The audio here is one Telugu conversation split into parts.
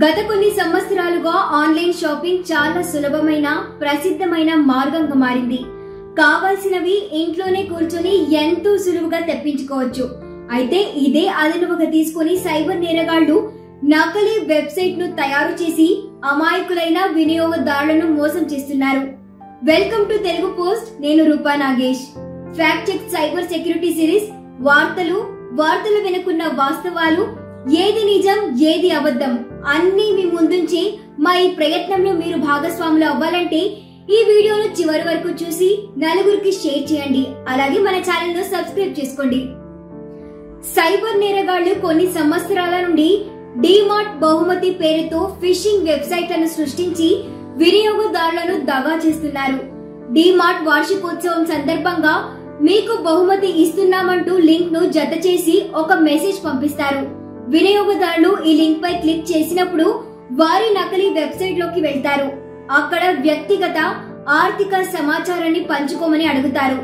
గత కొన్ని సంవత్సరాలుగా ఆన్లైన్ షాపింగ్ చాలా సులభమైన ప్రసిద్ధమైన మార్గంగా మారింది. కావాల్సినవి ఇంట్లోనే కూర్చొని ఎంతో సులువుగా తెప్పించుకోవచ్చు. అయితే ఇదే అదనువుగా తీసుకుని సైబర్ నేరగాళ్లు నకిలీ వెబ్సైట్ ను తయారు చేసి అమాయకులైన వినియోగదారులను మోసం చేస్తున్నారు. Welcome to Telugu post. నేను Roopa Nagesh. Fact check cyber security series వార్తలు వెనుకున్న వాస్తవాలు, ఏది నిజం ఏది అబద్ధం అన్ని మీ ముందుంచి మా ఈ ప్రయత్నంలో మీరు భాగస్వాములు అవ్వాలంటే ఈ వీడియోను చివరి వరకు చూసి నలుగురికి షేర్ చేయండి. అలాగే మన ఛానల్ ను సబ్స్క్రైబ్ చేసుకోండి. సైబర్ నేరగాళ్లు కొన్ని సంవత్సరాల నుండి డిమార్ట్ బహుమతి పేరుతో ఫిషింగ్ వెబ్సైట్లను సృష్టించి వినియోగదారులను దగా చేస్తున్నారు. డిమార్ట్ వార్షికోత్సవం సందర్భంగా మీకు బహుమతి ఇస్తున్నామంటూ లింక్ ను జత చేసి ఒక మెసేజ్ పంపిస్తారు. వినియోగదారులు ఈ లింక్ పై క్లిక్ చేసినప్పుడు వారి నకిలీ వెబ్సైట్ లోకి వెళ్తారు. అక్కడ వ్యక్తిగత ఆర్థిక సమాచారాన్ని పంచుకోమని అడుగుతారు.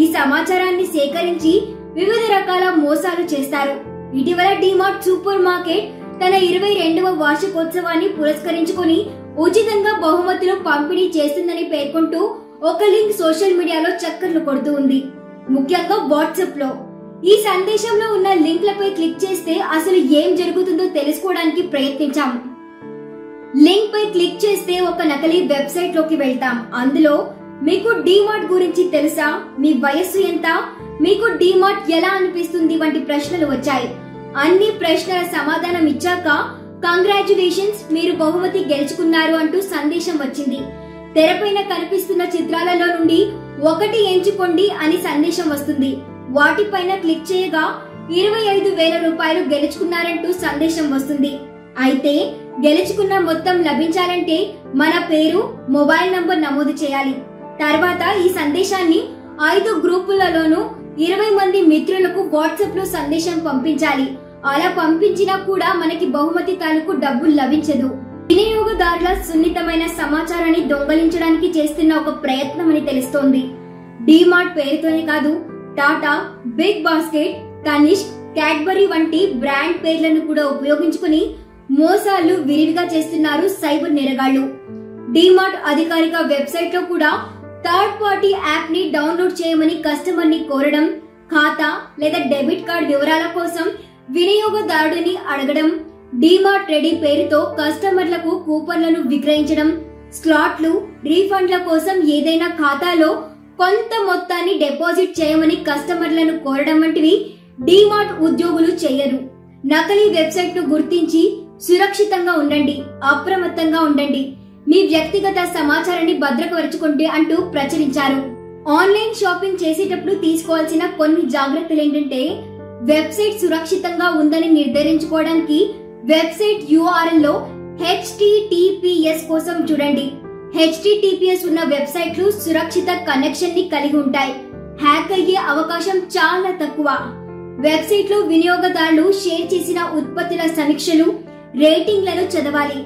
ఈ సమాచారాన్ని సేకరించి వివిధ రకాల మోసాలు చేస్తారు. ఇటీవల డిమార్ట్ సూపర్ మార్కెట్ తన 22వ వార్షికోత్సవాన్ని పురస్కరించుకుని ఉచితంగా బహుమతులు పంపిణీ చేస్తుందని పేర్కొంటూ ఒక లింక్ సోషల్ మీడియాలో చక్కర్లు కొడుతూ ఉంది. ముఖ్యంగా వాట్సాప్ లో. ఈ సందేశంలో ఉన్న లింక్లపై క్లిక్ చేస్తే అసలు ఏం జరుగుతుందో తెలుసుకోవడానికి ప్రయత్నించాం. లింక్ పై క్లిక్ చేస్తే ఒక నకిలీ వెబ్సైట్ లోకి వెళ్తాం. అందులో మీకు డిమార్ట్ గురించి తెలుసా, మీ వయస్సు ఎంత, మీకు డిమార్ట్ ఎలా అనిపిస్తుంది వంటి ప్రశ్నలు వచ్చాయి. అన్ని ప్రశ్నల సమాధానం ఇచ్చాక కంగ్రాచ్యులేషన్స్, మీరు బహుమతి గెలుచుకున్నారు అంటూ సందేశం వచ్చింది. తెరపైన కనిపిస్తున్న చిత్రాలలో నుండి ఒకటి ఎంచుకోండి అని సందేశం వస్తుంది. వాటిపైన క్లిక్ చేయగా 25,000 రూపాయలు గెలుచుకున్నారంటూ సందేశం వస్తుంది. అయితే గెలుచుకున్న మొత్తం లభించాలంటే మన పేరు, మొబైల్ నంబర్ నమోదు చేయాలి. తర్వాత ఈ సందేశాన్ని 5 గ్రూపులలోనూ 20 మంది మిత్రులకు వాట్సాప్ లో సందేశం పంపించాలి. అలా పంపించినా కూడా మనకి బహుమతి తాలూకు డబ్బులు లభించదు. వినియోగదారుల సున్నితమైన సమాచారాన్ని దొంగలించడానికి చేస్తున్న ఒక ప్రయత్నం అని తెలుస్తోంది. డిమార్ట్ పేరుతోనే కాదు, Tata, Big Basket, Tanishq, Cadbury వంటి బ్రాండ్ పేర్లను కూడా ఉపయోగించుకుని మోసాలు విరివిగా చేస్తున్నారు సైబర్ నేరగాళ్లు. డిమార్ట్ అధికారిక వెబ్సైట్ లో కూడా థర్డ్ పార్టీ యాప్ ని డౌన్లోడ్ చేయమని కస్టమర్ ని కోరడం, ఖాతా లేదా డెబిట్ కార్డ్ వివరాల కోసం వినియోగదారుడిని అడగడం, డిమార్ట్ రెడీ పేరుతో కస్టమర్లకు కూపన్లను విక్రయించడం, స్లాట్లు, రీఫండ్ల కోసం ఏదైనా ఖాతాలో కొంత మొత్తాన్ని డిపాజిట్ చేయమని కస్టమర్లను కోరడం వంటివి డిమార్ట్ ఉద్యోగులు చేయరు. నకిలీ వెబ్సైట్ ను గుర్తించి సురక్షితంగా ఉండండి, అప్రమత్తంగా ఉండండి, మీ వ్యక్తిగత సమాచారాన్ని భద్రపరచుకోండి అంటూ ప్రచురించారు. ఆన్లైన్ షాపింగ్ చేసేటప్పుడు తీసుకోవాల్సిన కొన్ని జాగ్రత్తలు ఏంటంటే, వెబ్సైట్ సురక్షితంగా ఉందని నిర్ధారించుకోవడానికి వెబ్సైట్ URL లో HTTPS కోసం చూడండి. HTTPS ఉన్న వెబ్సైట్లు సురక్షిత కనెక్షన్ ని కలిగి ఉంటాయి. హ్యాక్ అయ్యే అవకాశం చాలా తక్కువ. వెబ్సైట్ లో వినియోగదారులు షేర్ చేసిన ఉత్పత్తుల సమీక్షలు, రేటింగ్లను చదవాలి.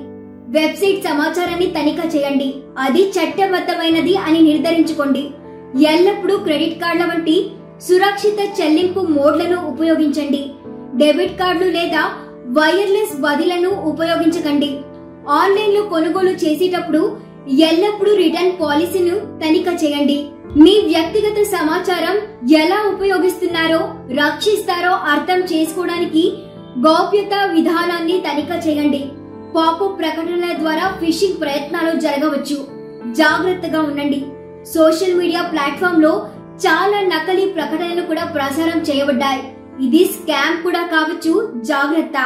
వెబ్సైట్ సమాచారాన్ని తనిఖీ చేయండి. అది చట్టబద్ధమైనది అని నిర్ధారించుకోండి. ఎల్లప్పుడూ క్రెడిట్ కార్డుల వంటి సురక్షిత చెల్లింపు మోడ్లను ఉపయోగించండి. డెబిట్ కార్డులు లేదా వైర్లెస్ బదిలీలను ఉపయోగించకండి. ఆన్లైన్ లో కొనుగోలు చేసేటప్పుడు ఎల్లప్పుడూ రిటర్న్ పాలసీను తనిఖీ చేయండి. మీ వ్యక్తిగత సమాచారం ఎలా ఉపయోగిస్తున్నారో, రక్షిస్తారో అర్థం చేసుకోవడానికి గోప్యతా విధానాన్ని తనిఖీ చేయండి. పాపప్ ప్రకటనల ద్వారా ఫిషింగ్ ప్రయత్నాలు జరగవచ్చు. జాగ్రత్తగా ఉండండి. సోషల్ మీడియా ప్లాట్ఫామ్ లో చాలా నకిలీ ప్రకటనలు కూడా ప్రసారం చేయబడ్డాయి. ఇది స్కామ్ కూడా కావచ్చు. జాగ్రత్త.